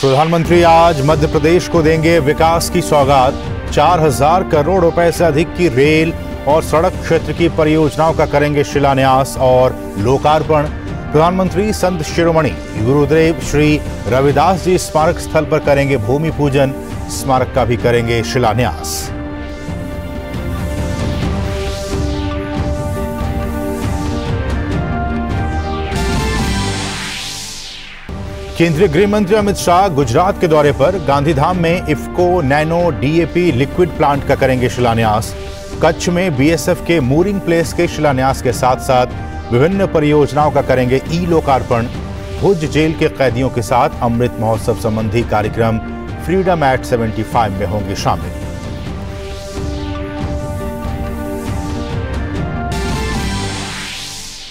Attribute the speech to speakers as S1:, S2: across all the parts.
S1: प्रधानमंत्री आज मध्य प्रदेश को देंगे विकास की सौगात। 4000 करोड़ रुपए से अधिक की रेल और सड़क क्षेत्र की परियोजनाओं का करेंगे शिलान्यास और लोकार्पण। प्रधानमंत्री संत शिरोमणि गुरुदेव श्री रविदास जी स्मारक स्थल पर करेंगे भूमि पूजन, स्मारक का भी करेंगे शिलान्यास। केंद्रीय गृह मंत्री अमित शाह गुजरात के दौरे पर गांधीधाम में IFFCO nano DAP liquid plant का करेंगे शिलान्यास। कच्छ में बीएसएफ के मूरिंग प्लेस के शिलान्यास के साथ साथ विभिन्न परियोजनाओं का करेंगे ई लोकार्पण। भुज जेल के कैदियों के साथ अमृत महोत्सव संबंधी कार्यक्रम फ्रीडम एट 75 में होंगे शामिल।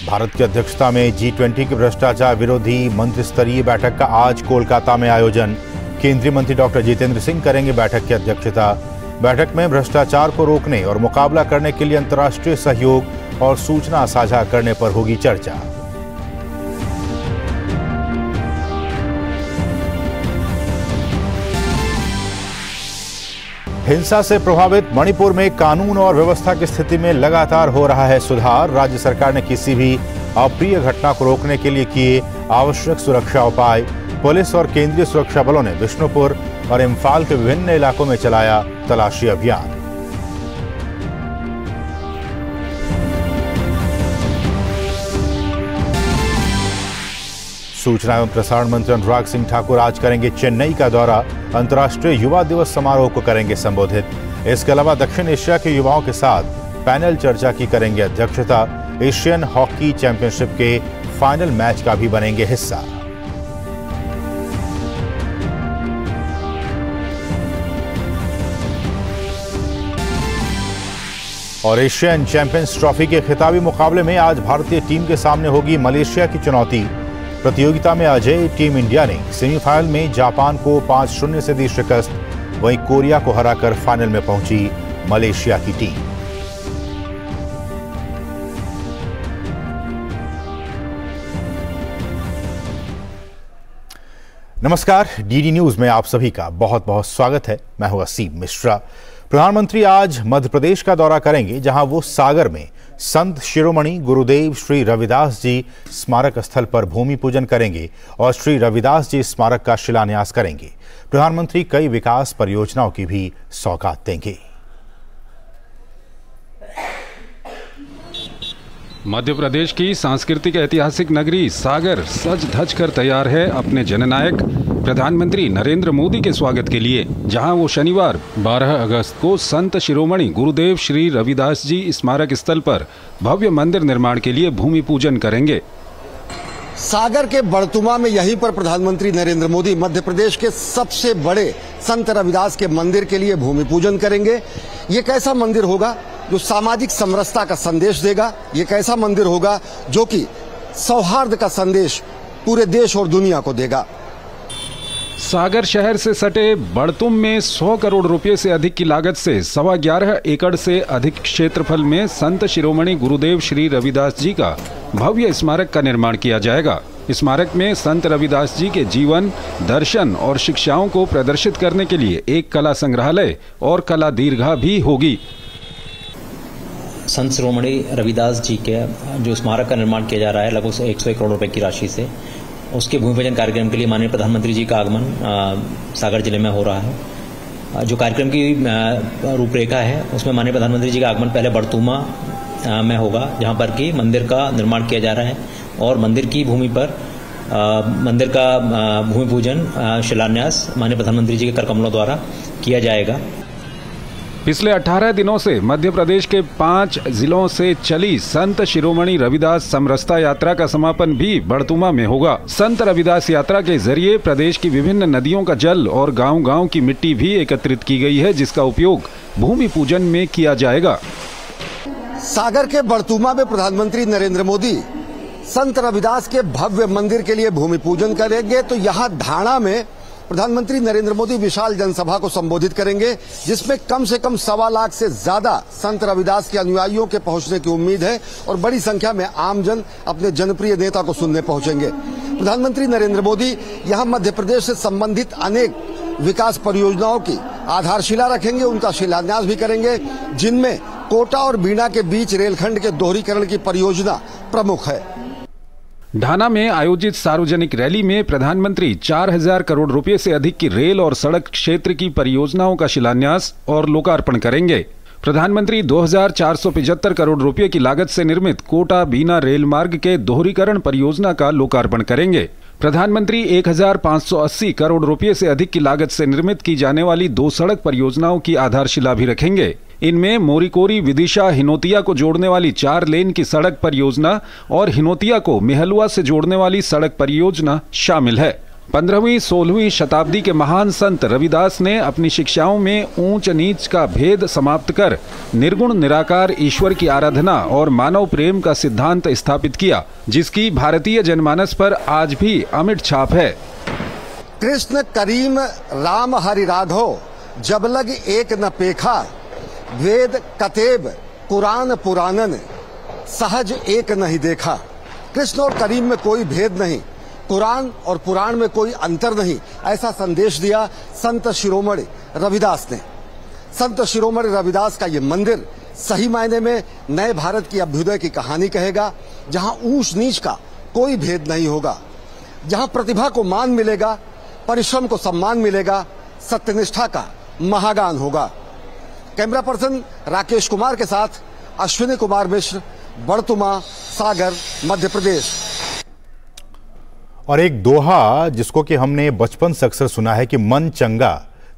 S1: भारत की अध्यक्षता में G20 की भ्रष्टाचार विरोधी मंत्री स्तरीय बैठक का आज कोलकाता में आयोजन। केंद्रीय मंत्री डॉक्टर जितेंद्र सिंह करेंगे बैठक की अध्यक्षता। बैठक में भ्रष्टाचार को रोकने और मुकाबला करने के लिए अंतर्राष्ट्रीय सहयोग और सूचना साझा करने पर होगी चर्चा। हिंसा से प्रभावित मणिपुर में कानून और व्यवस्था की स्थिति में लगातार हो रहा है सुधार। राज्य सरकार ने किसी भी अप्रिय घटना को रोकने के लिए किए आवश्यक सुरक्षा उपाय। पुलिस और केंद्रीय सुरक्षा बलों ने बिष्णुपुर और इम्फाल के विभिन्न इलाकों में चलाया तलाशी अभियान। सूचना एवं प्रसारण मंत्री अनुराग सिंह ठाकुर आज करेंगे चेन्नई का दौरा। अंतर्राष्ट्रीय युवा दिवस समारोह को करेंगे संबोधित। इसके अलावा दक्षिण एशिया के युवाओं के साथ पैनल चर्चा की करेंगे अध्यक्षता। एशियन हॉकी चैंपियनशिप के फाइनल मैच का भी बनेंगे हिस्सा। और एशियन चैंपियंस ट्रॉफी के खिताबी मुकाबले में आज भारतीय टीम के सामने होगी मलेशिया की चुनौती। प्रतियोगिता में अजय टीम इंडिया ने सेमीफाइनल में जापान को 5-0 से दी शिकस्त। वहीं कोरिया को हराकर फाइनल में पहुंची मलेशिया की टीम। नमस्कार, डीडी न्यूज में आप सभी का बहुत बहुत स्वागत है। मैं हूं असीम मिश्रा। प्रधानमंत्री आज मध्य प्रदेश का दौरा करेंगे, जहां वो सागर में संत शिरोमणि गुरुदेव श्री रविदास जी स्मारक स्थल पर भूमि पूजन करेंगे और श्री रविदास जी स्मारक का शिलान्यास करेंगे। प्रधानमंत्री कई विकास परियोजनाओं की भी सौगात देंगे।
S2: मध्य प्रदेश की सांस्कृतिक ऐतिहासिक नगरी सागर सज धज कर तैयार है अपने जननायक प्रधानमंत्री नरेंद्र मोदी के स्वागत के लिए, जहां वो शनिवार 12 अगस्त को संत शिरोमणि गुरुदेव श्री रविदास जी स्मारक स्थल पर भव्य मंदिर निर्माण के लिए भूमि पूजन करेंगे।
S3: सागर के बड़तुमा में यहीं पर प्रधानमंत्री नरेंद्र मोदी मध्य प्रदेश के सबसे बड़े संत रविदास के मंदिर के लिए भूमि पूजन करेंगे। ये कैसा मंदिर होगा जो सामाजिक समरसता का संदेश देगा। ये कैसा मंदिर होगा जो कि सौहार्द का संदेश पूरे देश और दुनिया को देगा।
S2: सागर शहर से सटे बड़तुम में 100 करोड़ रुपए से अधिक की लागत से 11.25 एकड़ से अधिक क्षेत्रफल में संत शिरोमणि गुरुदेव श्री रविदास जी का भव्य स्मारक का निर्माण किया जाएगा। स्मारक में संत रविदास जी के जीवन, दर्शन और शिक्षाओं को प्रदर्शित करने के लिए एक कला संग्रहालय और कला दीर्घा भी होगी।
S4: संत शिरोमणि रविदास जी के जो स्मारक का निर्माण किया जा रहा है लगभग 101 करोड़ रुपए की राशि से, उसके भूमि पूजन कार्यक्रम के लिए माननीय प्रधानमंत्री जी का आगमन सागर जिले में हो रहा है। जो कार्यक्रम की रूपरेखा है उसमें माननीय प्रधानमंत्री जी का आगमन पहले बड़तुमा में होगा, जहां पर कि मंदिर का निर्माण किया जा रहा है और मंदिर की भूमि पर मंदिर का भूमि पूजन शिलान्यास माननीय प्रधानमंत्री जी के कर कमलों द्वारा किया जाएगा।
S2: पिछले 18 दिनों से मध्य प्रदेश के 5 जिलों से चली संत शिरोमणि रविदास समरसता यात्रा का समापन भी बड़तुमा में होगा। संत रविदास यात्रा के जरिए प्रदेश की विभिन्न नदियों का जल और गांव-गांव की मिट्टी भी एकत्रित की गई है, जिसका उपयोग भूमि पूजन में किया जाएगा।
S3: सागर के बड़तुमा में प्रधानमंत्री नरेंद्र मोदी संत रविदास के भव्य मंदिर के लिए भूमि पूजन करेंगे, तो यहाँ धाणा में प्रधानमंत्री नरेंद्र मोदी विशाल जनसभा को संबोधित करेंगे, जिसमें कम से कम 1.25 लाख से ज्यादा संत रविदास के अनुयायियों के पहुंचने की उम्मीद है और बड़ी संख्या में आमजन अपने जनप्रिय नेता को सुनने पहुंचेंगे। प्रधानमंत्री नरेंद्र मोदी यहां मध्य प्रदेश से संबंधित अनेक विकास परियोजनाओं की आधारशिला रखेंगे, उनका शिलान्यास भी करेंगे, जिनमें कोटा और बीना के बीच रेलखंड के दोहरीकरण की परियोजना प्रमुख है।
S2: ढाना में आयोजित सार्वजनिक रैली में प्रधानमंत्री 4000 करोड़ रुपए से अधिक की रेल और सड़क क्षेत्र की परियोजनाओं का शिलान्यास और लोकार्पण करेंगे। प्रधानमंत्री 2475 करोड़ रुपए की लागत से निर्मित कोटा बीना रेल मार्ग के दोहरीकरण परियोजना का लोकार्पण करेंगे। प्रधानमंत्री 1580 करोड़ रुपए से अधिक की लागत से निर्मित की जाने वाली 2 सड़क परियोजनाओं की आधारशिला भी रखेंगे। इनमें मोरीकोरी विदिशा हिनोतिया को जोड़ने वाली 4 लेन की सड़क परियोजना और हिनोतिया को मेहलुआ से जोड़ने वाली सड़क परियोजना शामिल है। 15वीं-16वीं शताब्दी के महान संत रविदास ने अपनी शिक्षाओं में ऊंच नीच का भेद समाप्त कर निर्गुण निराकार ईश्वर की आराधना और मानव प्रेम का सिद्धांत स्थापित किया, जिसकी भारतीय जनमानस पर आज भी अमिट छाप है।
S3: कृष्ण करीम राम हरि राघव जब लग एक न पेखा, वेद कतेब कुरान पुराणन सहज एक नहीं देखा। कृष्ण और करीम में कोई भेद नहीं, कुरान और पुराण में कोई अंतर नहीं, ऐसा संदेश दिया संत शिरोमणि रविदास ने। संत शिरोमणि रविदास का ये मंदिर सही मायने में नए भारत की अभ्युदय की कहानी कहेगा, जहां ऊंच नीच का कोई भेद नहीं होगा, जहां प्रतिभा को मान मिलेगा, परिश्रम को सम्मान मिलेगा, सत्यनिष्ठा का महागान होगा। कैमरा पर्सन राकेश कुमार के साथ अश्विनी कुमार मिश्र, बड़तुमा, सागर, मध्य प्रदेश।
S1: और एक दोहा जिसको कि हमने बचपन से अक्सर सुना है कि मन चंगा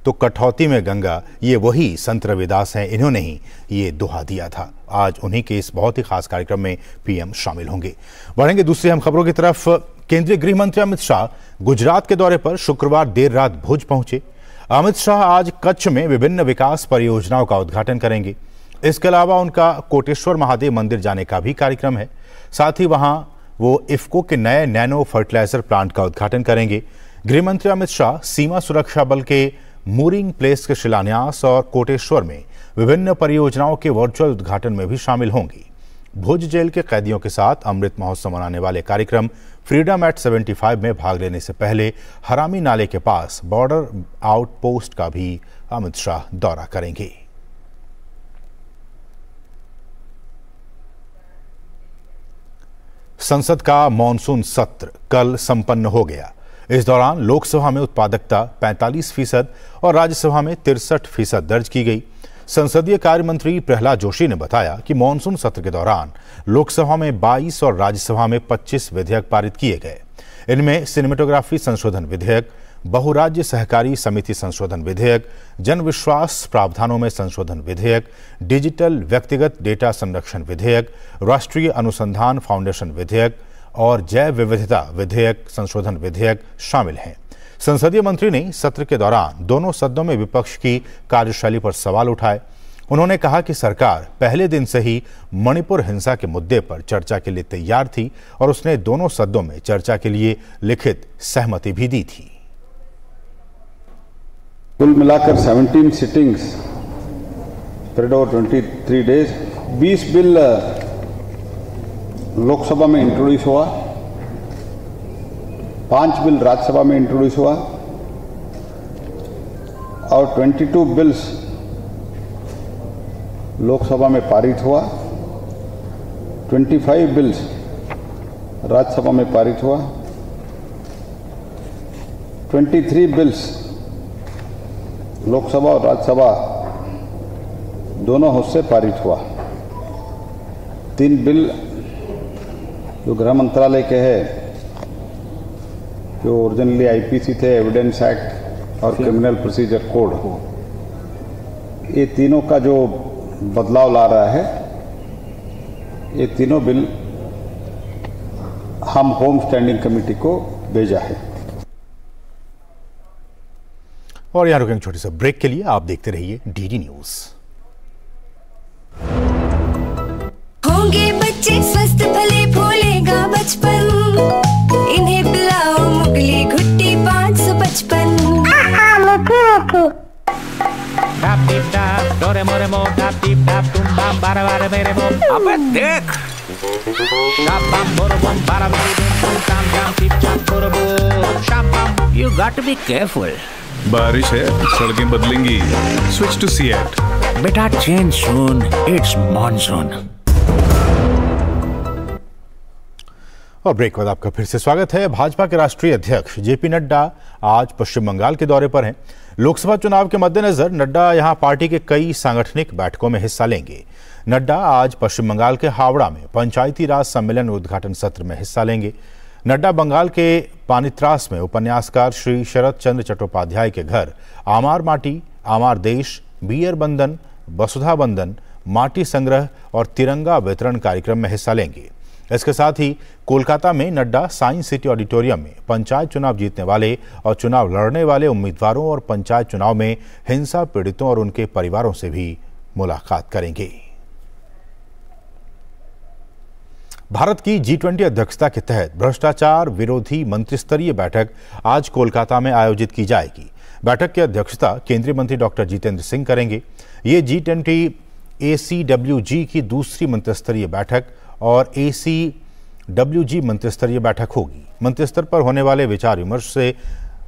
S1: तो कठौती में गंगा, ये वही संत रविदास हैं। इन्होंने ही ये दोहा दिया था। आज उन्हीं के इस बहुत ही खास कार्यक्रम में पीएम शामिल होंगे। बढ़ेंगे दूसरी अहम खबरों की तरफ। केंद्रीय गृह मंत्री अमित शाह गुजरात के दौरे पर शुक्रवार देर रात भुज पहुंचे। अमित शाह आज कच्छ में विभिन्न विकास परियोजनाओं का उद्घाटन करेंगे। इसके अलावा उनका कोटेश्वर महादेव मंदिर जाने का भी कार्यक्रम है। साथ ही वहां वो इफ्को के नए नैनो फर्टिलाइजर प्लांट का उद्घाटन करेंगे। गृह मंत्री अमित शाह सीमा सुरक्षा बल के मूरिंग प्लेस के शिलान्यास और कोटेश्वर में विभिन्न परियोजनाओं के वर्चुअल उद्घाटन में भी शामिल होंगी। भुज जेल के कैदियों के साथ अमृत महोत्सव मनाने वाले कार्यक्रम फ्रीडम एट 75 में भाग लेने से पहले हरामी नाले के पास बॉर्डर आउटपोस्ट का भी अमित शाह दौरा करेंगे। संसद का मॉनसून सत्र कल संपन्न हो गया। इस दौरान लोकसभा में उत्पादकता 45% और राज्यसभा में 63% दर्ज की गई। संसदीय कार्य मंत्री प्रहलाद जोशी ने बताया कि मॉनसून सत्र के दौरान लोकसभा में 22 और राज्यसभा में 25 विधेयक पारित किए गए। इनमें सिनेमेटोग्राफी संशोधन विधेयक, बहुराज्य सहकारी समिति संशोधन विधेयक, जन विश्वास प्रावधानों में संशोधन विधेयक, डिजिटल व्यक्तिगत डेटा संरक्षण विधेयक, राष्ट्रीय अनुसंधान फाउंडेशन विधेयक और जैव विविधता विधेयक संशोधन विधेयक शामिल हैं। संसदीय मंत्री ने सत्र के दौरान दोनों सदनों में विपक्ष की कार्यशैली पर सवाल उठाए। उन्होंने कहा कि सरकार पहले दिन से ही मणिपुर हिंसा के मुद्दे पर चर्चा के लिए तैयार थी और उसने दोनों सदनों में चर्चा के लिए लिखित सहमति भी दी थी।
S5: कुल मिलाकर 17 sittings spread over 23 days, 20 bill Lok Sabha में इंट्रोड्यूस हुआ, 5 बिल राज्यसभा में इंट्रोड्यूस हुआ और 22 बिल्स लोकसभा में पारित हुआ, 25 बिल्स राज्यसभा में पारित हुआ, 23 बिल्स लोकसभा और राज्यसभा दोनों हाउस से पारित हुआ। 3 बिल जो गृह मंत्रालय के हैं, जो ओरिजिनली आईपीसी थे, एविडेंस एक्ट और क्रिमिनल प्रोसीजर कोड, ये तीनों का जो बदलाव ला रहा है, ये तीनों बिल हम होम स्टैंडिंग कमेटी को भेजा है।
S1: और यहाँ रुकेंगे छोटे से ब्रेक के लिए। आप देखते रहिए डीडी न्यूज।
S6: होंगे बच्चे स्वस्थ भले भूलेगा बचपन, इन्हें पिलाओ मुगली घुट्टी 555।
S7: मोरे मोरे मो टाप टीप टाप टूम बाम बारा बारा मेरे मो। अबे देख शाम बम बोरो बम बारा मेरे बम टाम टाम टीप टाप बोरो बम शाम बम। You got to be careful.
S8: बारिश है, सड़कें बदलेंगी। Switch to Seat.
S7: बेटा change soon. It's monsoon.
S1: और ब्रेक बाद आपका फिर से स्वागत है। भाजपा के राष्ट्रीय अध्यक्ष जेपी नड्डा आज पश्चिम बंगाल के दौरे पर हैं। लोकसभा चुनाव के मद्देनजर नड्डा यहां पार्टी के कई सांगठनिक बैठकों में हिस्सा लेंगे। नड्डा आज पश्चिम बंगाल के हावड़ा में पंचायती राज सम्मेलन उद्घाटन सत्र में हिस्सा लेंगे। नड्डा बंगाल के पानित्रास में उपन्यासकार श्री शरद चंद्र चट्टोपाध्याय के घर आमार माटी, आमार देश, बियर बंधन, वसुधा बंधन, माटी संग्रह और तिरंगा वितरण कार्यक्रम में हिस्सा लेंगे। इसके साथ ही कोलकाता में नड्डा साइंस सिटी ऑडिटोरियम में पंचायत चुनाव जीतने वाले और चुनाव लड़ने वाले उम्मीदवारों और पंचायत चुनाव में हिंसा पीड़ितों और उनके परिवारों से भी मुलाकात करेंगे। भारत की G20 अध्यक्षता के तहत भ्रष्टाचार विरोधी मंत्रिस्तरीय बैठक आज कोलकाता में आयोजित की जाएगी। बैठक की अध्यक्षता केंद्रीय मंत्री डॉक्टर जितेंद्र सिंह करेंगे। ये G20 ACWG की दूसरी मंत्रिस्तरीय बैठक और ACWG मंत्रिस्तरीय बैठक होगी। मंत्रिस्तर पर होने वाले विचार विमर्श से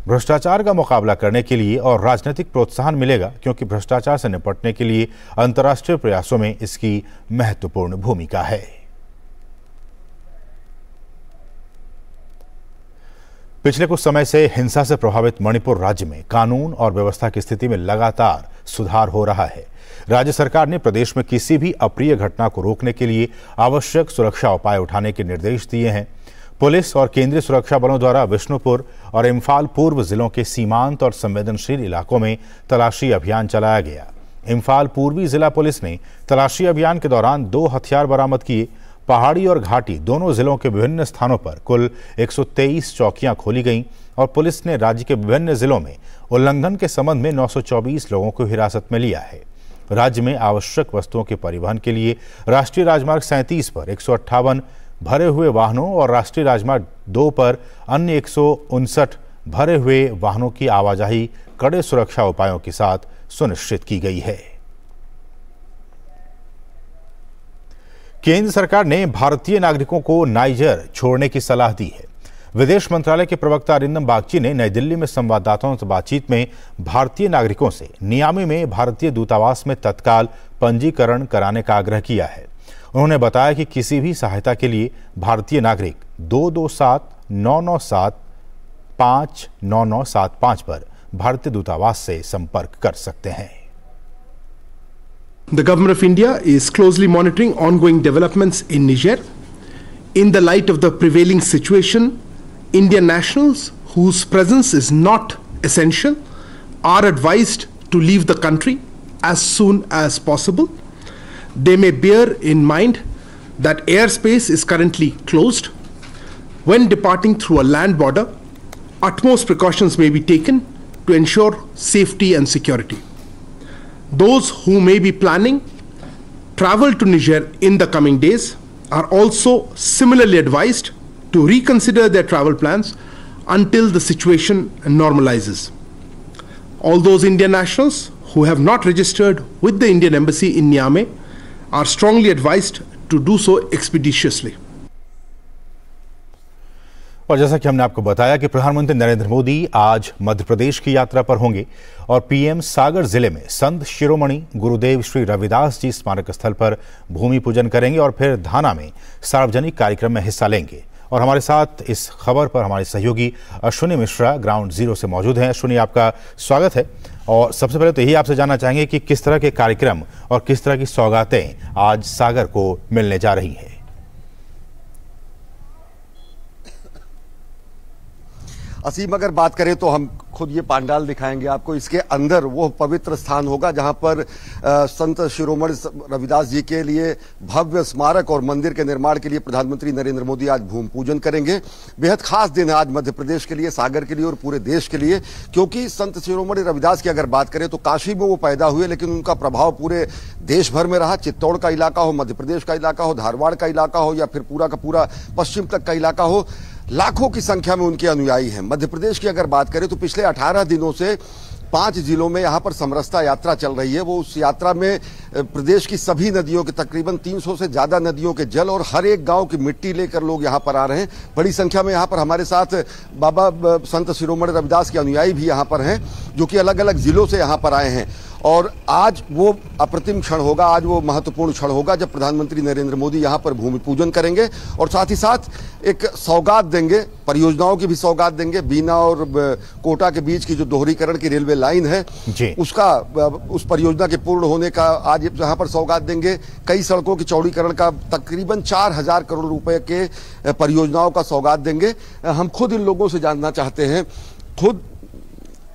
S1: भ्रष्टाचार का मुकाबला करने के लिए और राजनीतिक प्रोत्साहन मिलेगा, क्योंकि भ्रष्टाचार से निपटने के लिए अंतर्राष्ट्रीय प्रयासों में इसकी महत्वपूर्ण भूमिका है। पिछले कुछ समय से हिंसा से प्रभावित मणिपुर राज्य में कानून और व्यवस्था की स्थिति में लगातार सुधार हो रहा है। राज्य सरकार ने प्रदेश में किसी भी अप्रिय घटना को रोकने के लिए आवश्यक सुरक्षा उपाय उठाने के निर्देश दिए हैं। पुलिस और केंद्रीय सुरक्षा बलों द्वारा विष्णुपुर और इम्फाल पूर्व जिलों के सीमांत और संवेदनशील इलाकों में तलाशी अभियान चलाया गया। इम्फाल पूर्वी जिला पुलिस ने तलाशी अभियान के दौरान 2 हथियार बरामद किए। पहाड़ी और घाटी दोनों जिलों के विभिन्न स्थानों पर कुल 123 चौकियां खोली गईं और पुलिस ने राज्य के विभिन्न जिलों में उल्लंघन के संबंध में 924 लोगों को हिरासत में लिया है। राज्य में आवश्यक वस्तुओं के परिवहन के लिए राष्ट्रीय राजमार्ग 37 पर 158 भरे हुए वाहनों और राष्ट्रीय राजमार्ग 2 पर अन्य 159 भरे हुए वाहनों की आवाजाही कड़े सुरक्षा उपायों के साथ सुनिश्चित की गई है। केंद्र सरकार ने भारतीय नागरिकों को नाइजर छोड़ने की सलाह दी है। विदेश मंत्रालय के प्रवक्ता अरिंदम बागची ने नई दिल्ली में संवाददाताओं से बातचीत में भारतीय नागरिकों से नियामी में भारतीय दूतावास में तत्काल पंजीकरण कराने का आग्रह किया है। उन्होंने बताया कि किसी भी सहायता के लिए भारतीय नागरिक 227-997-59975 पर भारतीय दूतावास से संपर्क कर सकते हैं।
S9: The Government of India is closely monitoring ongoing developments in Niger. In the light of the prevailing situation, Indian nationals whose presence is not essential are advised to leave the country as soon as possible. They may bear in mind that airspace is currently closed. When departing through a land border, utmost precautions may be taken to ensure safety and security. Those who may be planning travel to Niger in the coming days are also similarly advised to reconsider their travel plans until the situation normalizes. All those Indian nationals who have not registered with the Indian Embassy in Niamey are strongly advised to do so expeditiously.
S1: और जैसा कि हमने आपको बताया कि प्रधानमंत्री नरेंद्र मोदी आज मध्य प्रदेश की यात्रा पर होंगे और पीएम सागर जिले में संत शिरोमणि गुरुदेव श्री रविदास जी स्मारक स्थल पर भूमि पूजन करेंगे और फिर धाना में सार्वजनिक कार्यक्रम में हिस्सा लेंगे। और हमारे साथ इस खबर पर हमारे सहयोगी अश्विनी मिश्रा ग्राउंड जीरो से मौजूद हैं। अश्विनी, आपका स्वागत है। और सबसे पहले तो यही आपसे जानना चाहेंगे कि किस तरह के कार्यक्रम और किस तरह की सौगातें आज सागर को मिलने जा रही हैं।
S3: असीम, अगर बात करें तो हम खुद ये पांडाल दिखाएंगे आपको। इसके अंदर वो पवित्र स्थान होगा जहां पर संत शिरोमणि रविदास जी के लिए भव्य स्मारक और मंदिर के निर्माण के लिए प्रधानमंत्री नरेंद्र मोदी आज भूमि पूजन करेंगे। बेहद खास दिन है आज मध्य प्रदेश के लिए, सागर के लिए और पूरे देश के लिए, क्योंकि संत शिरोमणि रविदास की अगर बात करें तो काशी में वो पैदा हुए, लेकिन उनका प्रभाव पूरे देश भर में रहा। चित्तौड़ का इलाका हो, मध्य प्रदेश का इलाका हो, धारवाड़ का इलाका हो या फिर पूरा का पूरा पश्चिम तक का इलाका हो, लाखों की संख्या में उनके अनुयायी हैं। मध्य प्रदेश की अगर बात करें तो पिछले 18 दिनों से 5 जिलों में यहाँ पर समरसता यात्रा चल रही है। वो उस यात्रा में प्रदेश की सभी नदियों के तकरीबन 300 से ज्यादा नदियों के जल और हर एक गांव की मिट्टी लेकर लोग यहाँ पर आ रहे हैं। बड़ी संख्या में यहाँ पर हमारे साथ बाबा संत शिरोमणि रविदास के अनुयायी भी यहाँ पर हैं, जो कि अलग अलग जिलों से यहाँ पर आए हैं। और आज वो अप्रतिम क्षण होगा, आज वो महत्वपूर्ण क्षण होगा जब प्रधानमंत्री नरेंद्र मोदी यहाँ पर भूमि पूजन करेंगे और साथ ही साथ एक सौगात देंगे, परियोजनाओं की भी सौगात देंगे। बीना और कोटा के बीच की जो दोहरीकरण की रेलवे लाइन है उस परियोजना के पूर्ण होने का आज यहाँ पर सौगात देंगे। कई सड़कों की चौड़ीकरण का तकरीबन 4000 करोड़ रुपए के परियोजनाओं का सौगात देंगे। हम खुद इन लोगों से जानना चाहते हैं। खुद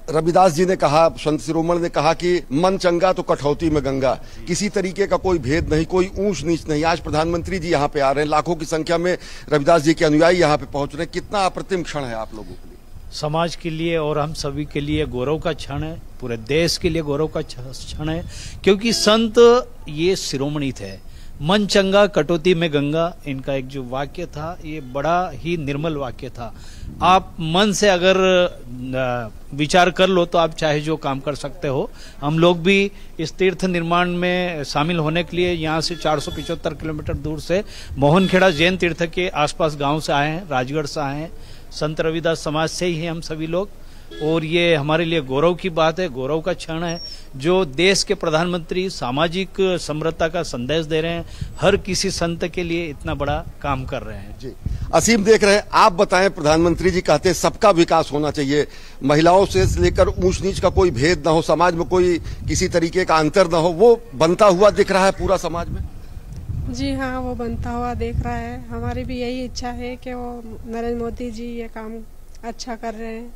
S3: रविदास जी ने कहा, संत शिरोमणि ने कहा कि मन चंगा तो कठौती में गंगा, किसी तरीके का कोई भेद नहीं, कोई ऊंच नीच नहीं। आज प्रधानमंत्री जी यहाँ पे आ रहे हैं, लाखों की संख्या में रविदास जी के अनुयायी यहाँ पे पहुंच रहे हैं। कितना अप्रतिम क्षण है आप लोगों के लिए,
S10: समाज के लिए और हम सभी के लिए गौरव का क्षण है, पूरे देश के लिए गौरव का क्षण है, क्योंकि संत ये शिरोमणि थे। मन चंगा कटौती में गंगा, इनका एक जो वाक्य था ये बड़ा ही निर्मल वाक्य था। आप मन से अगर विचार कर लो तो आप चाहे जो काम कर सकते हो। हम लोग भी इस तीर्थ निर्माण में शामिल होने के लिए यहाँ से 475 किलोमीटर दूर से मोहनखेड़ा जैन तीर्थ के आसपास गांव से आए हैं, राजगढ़ से आए हैं। संत रविदास समाज से ही हैं हम सभी लोग, और ये हमारे लिए गौरव की बात है, गौरव का क्षण है जो देश के प्रधानमंत्री सामाजिक समरसता का संदेश दे रहे हैं, हर किसी संत के लिए इतना बड़ा काम कर रहे हैं।
S3: जी असीम देख रहे हैं, आप बताएं। प्रधानमंत्री जी कहते हैं सबका विकास होना चाहिए, महिलाओं से लेकर ऊंच नीच का कोई भेद ना हो, समाज में कोई किसी तरीके का अंतर ना हो, वो बनता हुआ दिख रहा है पूरा समाज में।
S11: जी हाँ, वो बनता हुआ दिख रहा है। हमारी भी यही इच्छा है कि वो नरेंद्र मोदी जी ये काम अच्छा कर रहे हैं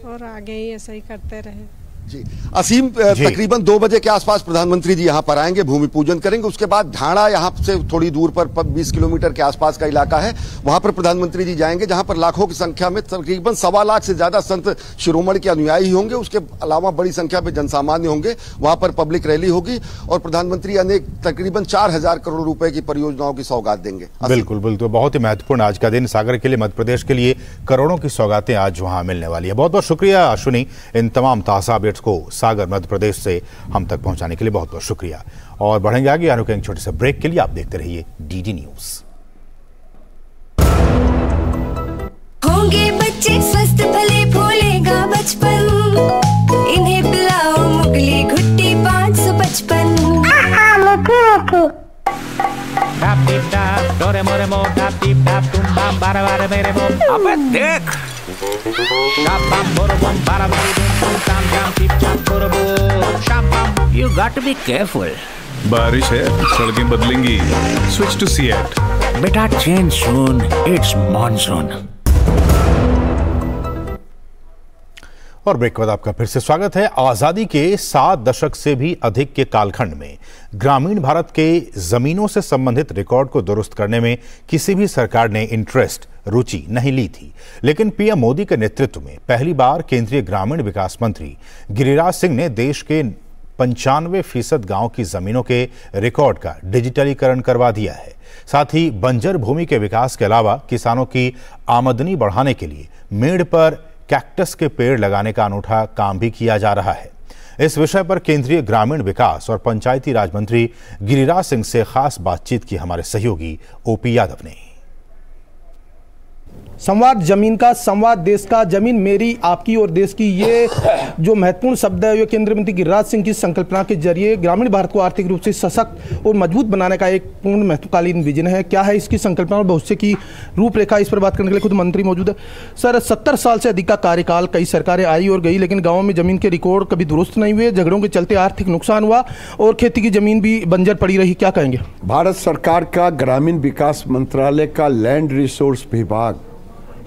S11: और आगे ही ऐसा ही करते रहे।
S3: जी असीम, तकरीबन 2 बजे के आसपास प्रधानमंत्री जी यहाँ पर आएंगे, भूमि पूजन करेंगे। उसके बाद ढाणा यहाँ से थोड़ी दूर पर 20 किलोमीटर के आसपास का इलाका है, वहां पर प्रधानमंत्री जी जाएंगे, जहां पर लाखों की संख्या में तकरीबन 1.25 लाख से ज्यादा संत शिरोमणि के अनुयायी होंगे। उसके अलावा बड़ी संख्या में जनसामान्य होंगे, वहां पर पब्लिक रैली होगी और प्रधानमंत्री अनेक तकरीबन 4000 करोड़ रुपए की परियोजनाओं की सौगात देंगे।
S1: बिल्कुल बिल्कुल, बहुत ही महत्वपूर्ण आज का दिन सागर के लिए, मध्य प्रदेश के लिए करोड़ों की सौगातें आज वहां मिलने वाली है। बहुत बहुत शुक्रिया अश्विनी, इन तमाम ताज़ा अपडेट्स को सागर मध्य प्रदेश से हम तक पहुंचाने के लिए बहुत बहुत शुक्रिया। और बढ़ेंगे आगे, आने के एक छोटे से ब्रेक के लिए। आप देखते रहिए डीडी न्यूज।
S6: होंगे बच्चे स्वस्थ भले फूलेगा बचपन, इन्हें पिलाओ मुगली घुट्टी 555।
S7: अबे देख, You got to be careful.
S8: बारिश है, सड़कें बदलेंगी। Switch to Seat.
S7: बेटा change soon. It's monsoon.
S1: और ब्रेक के बाद आपका फिर से स्वागत है। आजादी के 7 दशक से भी अधिक के कालखंड में ग्रामीण भारत के जमीनों से संबंधित रिकॉर्ड को दुरुस्त करने में किसी भी सरकार ने रुचि नहीं ली थी। लेकिन पीएम मोदी के नेतृत्व में पहली बार केंद्रीय ग्रामीण विकास मंत्री गिरिराज सिंह ने देश के 95% गांव की जमीनों के रिकॉर्ड का डिजिटलीकरण करवा दिया है। साथ ही बंजर भूमि के विकास के अलावा किसानों की आमदनी बढ़ाने के लिए मेड़ पर कैक्टस के पेड़ लगाने का अनूठा काम भी किया जा रहा है। इस विषय पर केंद्रीय ग्रामीण विकास और पंचायती राज मंत्री गिरिराज सिंह से खास बातचीत की हमारे सहयोगी ओपी यादव ने।
S12: संवाद जमीन का, संवाद देश का, जमीन मेरी आपकी और देश की, ये जो महत्वपूर्ण शब्द है, ये केंद्रीय मंत्री गिरिराज सिंह की संकल्पना के जरिए ग्रामीण भारत को आर्थिक रूप से सशक्त और मजबूत बनाने का एक पूर्ण महत्वकालीन विजन है। क्या है इसकी संकल्पना और भविष्य की रूपरेखा, इस पर बात करने के लिए खुद मंत्री मौजूद है। सर, 70 साल से अधिक का कार्यकाल, कई सरकारें आई और गई, लेकिन गाँव में जमीन के रिकॉर्ड कभी दुरुस्त नहीं हुए, झगड़ों के चलते आर्थिक नुकसान हुआ और खेती की जमीन भी बंजर पड़ी रही। क्या कहेंगे?
S13: भारत सरकार का ग्रामीण विकास मंत्रालय का लैंड रिसोर्स विभाग,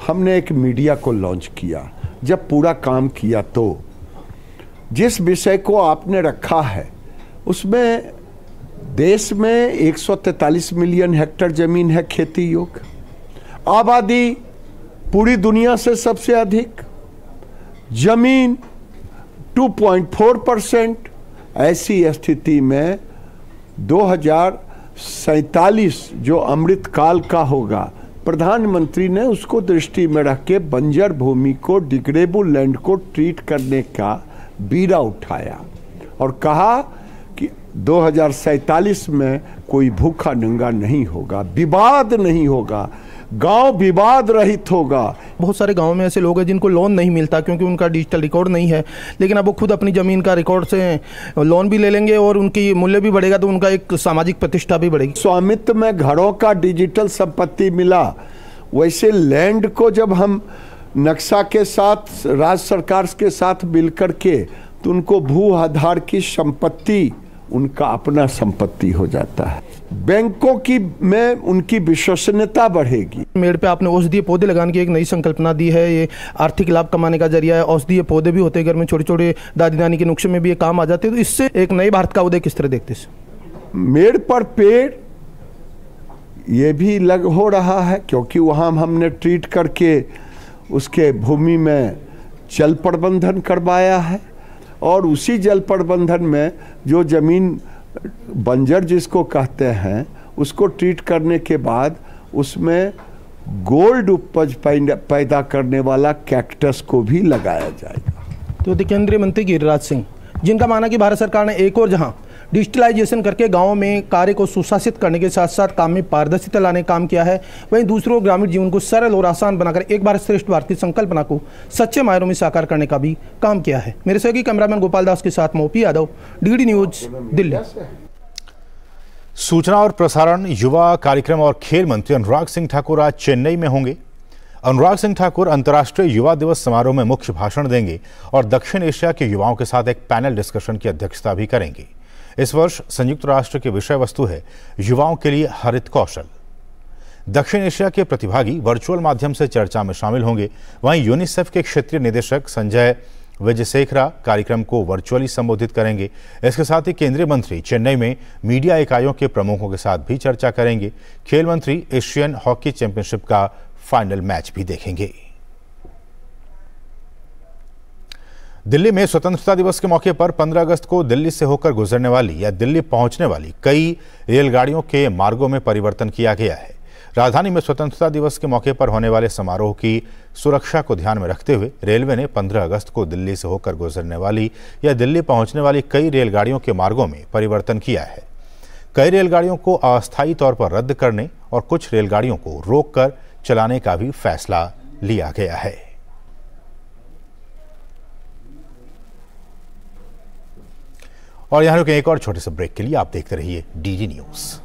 S13: हमने एक मीडिया को लॉन्च किया। जब पूरा काम किया तो जिस विषय को आपने रखा है उसमें देश में 143 मिलियन हेक्टेयर जमीन है खेती योग्य, आबादी पूरी दुनिया से सबसे अधिक, जमीन 2.4%। ऐसी स्थिति में 2047 जो अमृत काल का होगा, प्रधानमंत्री ने उसको दृष्टि में रख के बंजर भूमि को, डिग्रेडेबल लैंड को ट्रीट करने का बीड़ा उठाया और कहा कि 2047 में कोई भूखा नंगा नहीं होगा, विवाद नहीं होगा, गांव विवाद रहित होगा।
S12: बहुत सारे गांव में ऐसे लोग हैं जिनको लोन नहीं मिलता क्योंकि उनका डिजिटल रिकॉर्ड नहीं है, लेकिन अब वो खुद अपनी ज़मीन का रिकॉर्ड से लोन भी ले लेंगे और उनकी मूल्य भी बढ़ेगा तो उनका एक सामाजिक प्रतिष्ठा भी बढ़ेगी।
S13: स्वामित्व में घरों का डिजिटल संपत्ति मिला, वैसे लैंड को जब हम नक्शा के साथ राज्य सरकार के साथ मिलकर के तो उनको भू आधार की संपत्ति उनका अपना संपत्ति हो जाता है। बैंकों की में उनकी विश्वसनीयता बढ़ेगी।
S12: मेड़ पे आपने औषधीय पौधे लगाने की एक नई संकल्पना दी है, ये आर्थिक लाभ कमाने का जरिया है। औषधीय पौधे भी होते हैं घर में, छोटे छोटे दादी नानी के नुस्खे में भी ये काम आ जाते हैं, तो इससे एक नए भारत का उदय किस तरह देखते हैं?
S13: मेड़ पर पेड़ ये भी लग हो रहा है क्योंकि वहाँ हमने ट्रीट करके उसके भूमि में जल प्रबंधन करवाया है और उसी जल प्रबंधन में जो जमीन बंजर जिसको कहते हैं उसको ट्रीट करने के बाद उसमें गोल्ड उपज पैदा करने वाला कैक्टस को भी लगाया जाएगा।
S12: तो केंद्रीय मंत्री गिरिराज सिंह, जिनका माना कि भारत सरकार ने एक और जहां डिजिटलाइजेशन करके गांवों में कार्य को सुशासित करने के साथ साथ काम में पारदर्शिता लाने का काम किया है, वहीं दूसरों ग्रामीण जीवन को सरल और आसान बनाकर एक भारत श्रेष्ठ भारत की संकल्पना को सच्चे मायनों में साकार करने का भी काम किया है। मेरे सहयोगी कैमरामैन गोपाल दास के साथ मोपी यादव, डीडी न्यूज, दिल्ली।
S1: सूचना और प्रसारण, युवा कार्यक्रम और खेल मंत्री अनुराग सिंह ठाकुर आज चेन्नई में होंगे। अनुराग सिंह ठाकुर अंतर्राष्ट्रीय युवा दिवस समारोह में मुख्य भाषण देंगे और दक्षिण एशिया के युवाओं के साथ एक पैनल डिस्कशन की अध्यक्षता भी करेंगे। इस वर्ष संयुक्त राष्ट्र की विषय वस्तु है युवाओं के लिए हरित कौशल। दक्षिण एशिया के प्रतिभागी वर्चुअल माध्यम से चर्चा में शामिल होंगे। वहीं यूनिसेफ के क्षेत्रीय निदेशक संजय विजयशेखरा कार्यक्रम को वर्चुअली संबोधित करेंगे। इसके साथ ही केंद्रीय मंत्री चेन्नई में मीडिया इकाइयों के प्रमुखों के साथ भी चर्चा करेंगे। खेल मंत्री एशियन हॉकी चैंपियनशिप का फाइनल मैच भी देखेंगे। दिल्ली में स्वतंत्रता दिवस के मौके पर 15 अगस्त को दिल्ली से होकर गुजरने वाली या दिल्ली पहुंचने वाली कई रेलगाड़ियों के मार्गों में परिवर्तन किया गया है। राजधानी में स्वतंत्रता दिवस के मौके पर होने वाले समारोह की सुरक्षा को ध्यान में रखते हुए रेलवे ने 15 अगस्त को दिल्ली से होकर गुजरने वाली या दिल्ली पहुंचने वाली कई रेलगाड़ियों के मार्गों में परिवर्तन किया है। कई रेलगाड़ियों को अस्थायी तौर पर रद्द करने और कुछ रेलगाड़ियों को रोककर चलाने का भी फैसला लिया गया है। और यहां रुके एक और छोटे से ब्रेक के लिए आप देखते रहिए डीडी न्यूज।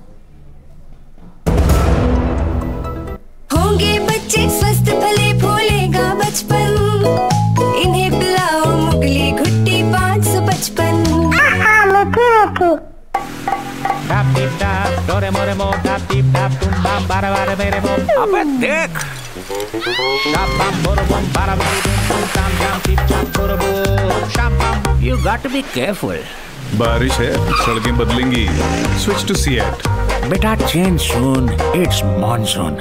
S6: होंगे बच्चे स्वस्थ भले फूलेगा बचपन, इन्हें पिलाओ मुगली घुट्टी 555।
S7: अबे देख, you got to be careful.
S8: बारिश है, सड़कें बदलेंगी। Switch to CEAT.
S7: Better change soon, it's monsoon.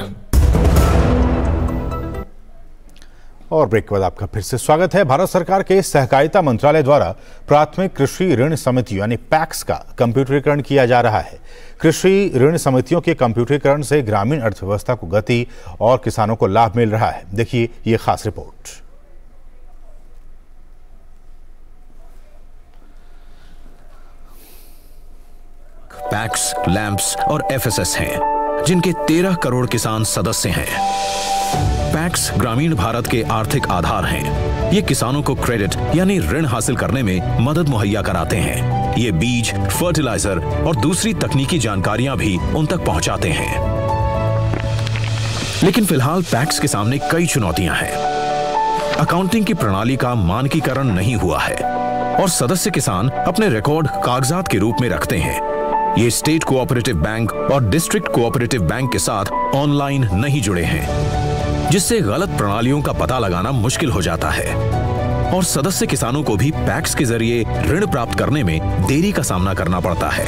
S1: और ब्रेक के बाद आपका फिर से स्वागत है। भारत सरकार के सहकारिता मंत्रालय द्वारा प्राथमिक कृषि ऋण समितियों यानी पैक्स का कंप्यूटरीकरण किया जा रहा है। कृषि ऋण समितियों के कंप्यूटरीकरण से ग्रामीण अर्थव्यवस्था को गति और किसानों को लाभ मिल रहा है। देखिए ये खास रिपोर्ट।
S14: पैक्स, लैंप्स और एफएसएस हैं, जिनके 13 करोड़ किसान सदस्य हैं। पैक्स ग्रामीण भारत के आर्थिक आधार हैं। ये किसानों को क्रेडिट यानी ऋण हासिल करने में मदद मुहैया कराते हैं। ये बीज, फर्टिलाइजर और दूसरी तकनीकी जानकारियां भी उन तक पहुंचाते हैं। लेकिन फिलहाल पैक्स के सामने कई चुनौतियां हैं। अकाउंटिंग की प्रणाली का मानकीकरण नहीं हुआ है और सदस्य किसान अपने रिकॉर्ड कागजात के रूप में रखते हैं। ये स्टेट कोऑपरेटिव बैंक और डिस्ट्रिक्ट कोऑपरेटिव बैंक के साथ ऑनलाइन नहीं जुड़े हैं, जिससे गलत प्रणालियों का पता लगाना मुश्किल हो जाता है और सदस्य किसानों को भी पैक्स के जरिए ऋण प्राप्त करने में देरी का सामना करना पड़ता है।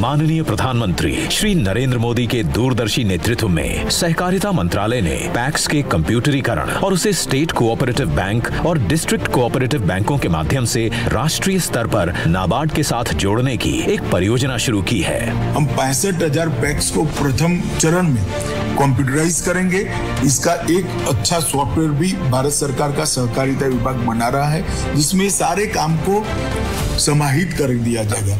S14: माननीय प्रधानमंत्री श्री नरेंद्र मोदी के दूरदर्शी नेतृत्व में सहकारिता मंत्रालय ने पैक्स के कंप्यूटरीकरण और उसे स्टेट कोऑपरेटिव बैंक और डिस्ट्रिक्ट कोऑपरेटिव बैंकों के माध्यम से राष्ट्रीय स्तर पर नाबार्ड के साथ जोड़ने की एक परियोजना शुरू की है।
S15: हम 65,000 पैक्स को प्रथम चरण में कंप्यूटराइज करेंगे। इसका एक अच्छा सॉफ्टवेयर भी भारत सरकार का सहकारिता विभाग बना रहा है, जिसमें सारे काम को समाहित कर दिया जाएगा।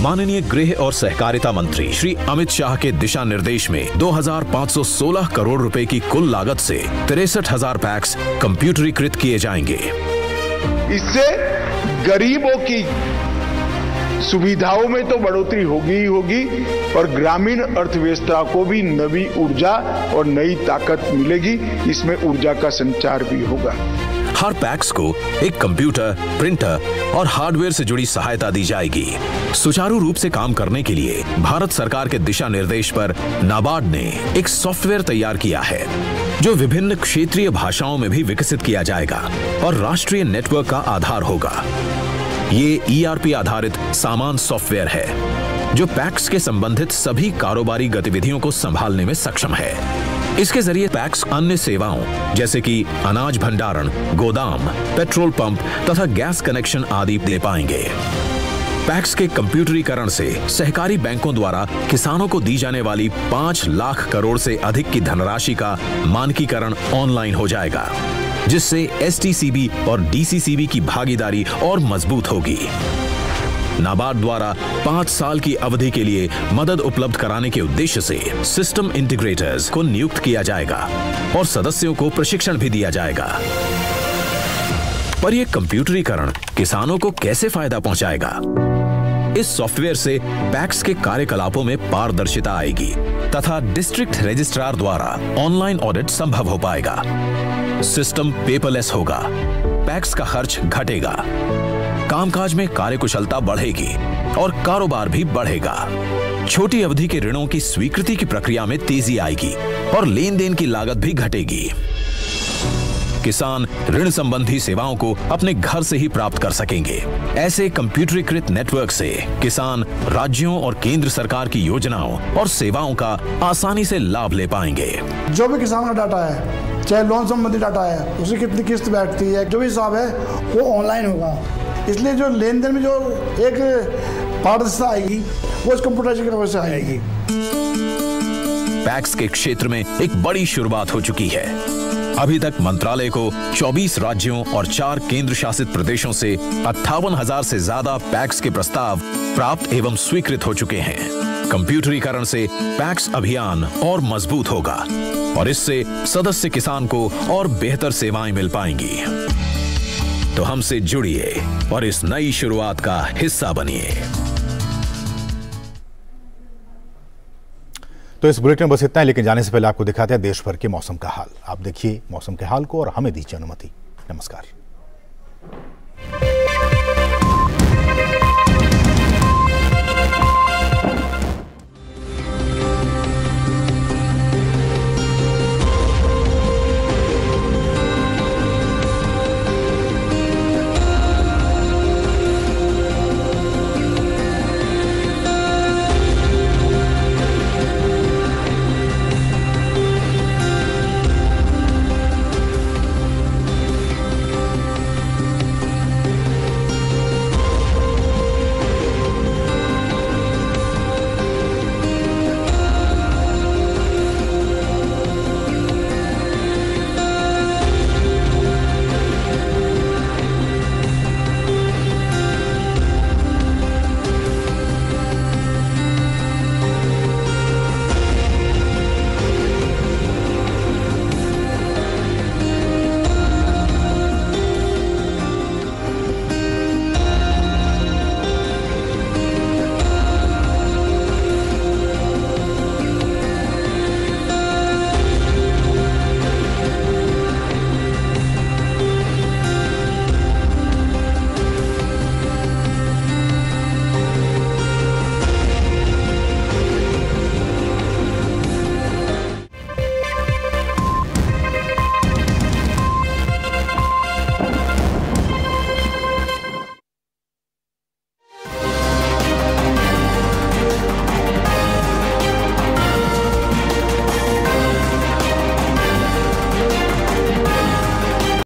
S14: माननीय गृह और सहकारिता मंत्री श्री अमित शाह के दिशा निर्देश में 2,516 करोड़ रुपए की कुल लागत से 63,000 पैक्स कंप्यूटरीकृत किए जाएंगे।
S16: इससे गरीबों की सुविधाओं में तो बढ़ोतरी होगी ही होगी और ग्रामीण अर्थव्यवस्था को भी नई ऊर्जा और नई ताकत मिलेगी। इसमें ऊर्जा का संचार भी होगा।
S14: हर पैक्स को एक कंप्यूटर, प्रिंटर और हार्डवेयर से जुड़ी सहायता दी जाएगी। सुचारू रूप से काम करने के लिए भारत सरकार के दिशा निर्देश पर नाबार्ड ने एक सॉफ्टवेयर तैयार किया है, जो विभिन्न क्षेत्रीय भाषाओं में भी विकसित किया जाएगा और राष्ट्रीय नेटवर्क का आधार होगा। ये ERP आधारित सामान सॉफ्टवेयर है, जो पैक्स के संबंधित सभी कारोबारी गतिविधियों को संभालने में सक्षम है। इसके जरिए पैक्स अन्य सेवाओं जैसे कि अनाज भंडारण, गोदाम, पेट्रोल पंप तथा गैस कनेक्शन आदि दे पाएंगे। पैक्स के कंप्यूटरीकरण से सहकारी बैंकों द्वारा किसानों को दी जाने वाली 5 लाख करोड़ से अधिक की धनराशि का मानकीकरण ऑनलाइन हो जाएगा, जिससे STCB और DCCB की भागीदारी और मजबूत होगी। नाबार्ड द्वारा 5 साल की अवधि के लिए मदद उपलब्ध कराने के उद्देश्य से सिस्टम इंटीग्रेटर्स को नियुक्त किया जाएगा और सदस्यों को प्रशिक्षण भी दिया जाएगा। पर यह कंप्यूटरीकरण किसानों को कैसे फायदा पहुंचाएगा? इस सॉफ्टवेयर से पैक्स के कार्यकलापों में पारदर्शिता आएगी तथा डिस्ट्रिक्ट रजिस्ट्रार द्वारा ऑनलाइन ऑडिट संभव हो पाएगा। सिस्टम पेपरलेस होगा, पैक्स का खर्च घटेगा, कामकाज में कार्यकुशलता बढ़ेगी और कारोबार भी बढ़ेगा। छोटी अवधि के ऋणों की स्वीकृति की प्रक्रिया में तेजी आएगी और लेन देन की लागत भी घटेगी। किसान ऋण संबंधी सेवाओं को अपने घर से ही प्राप्त कर सकेंगे। ऐसे कंप्यूटरीकृत नेटवर्क से किसान राज्यों और केंद्र सरकार की योजनाओं और सेवाओं का आसानी से लाभ ले पाएंगे।
S17: जो भी किसान का डाटा है, चाहे लोन संबंधी डाटा है, उसे कितनी किस्त बैठती है, जो भी हिसाब है वो ऑनलाइन होगा। इसलिए जो लेन देन में जो एक पारदर्शिता आएगी वो इस कंप्यूटराइजेशन की वजह से आएगी।
S14: पैक्स के क्षेत्र में एक बड़ी शुरुआत हो चुकी है। अभी तक मंत्रालय को 24 राज्यों और 4 केंद्र शासित प्रदेशों से 58,000 से ज्यादा पैक्स के प्रस्ताव प्राप्त एवं स्वीकृत हो चुके हैं। कंप्यूटरीकरण से पैक्स अभियान और मजबूत होगा और इससे सदस्य किसान को और बेहतर सेवाएं मिल पाएंगी। तो हमसे जुड़िए और इस नई शुरुआत का हिस्सा बनिए।
S1: तो इस बुलेटिन में बस इतना है, लेकिन जाने से पहले आपको दिखाते हैं देश भर के मौसम का हाल। आप देखिए मौसम के हाल को और हमें दीजिए अनुमति। नमस्कार।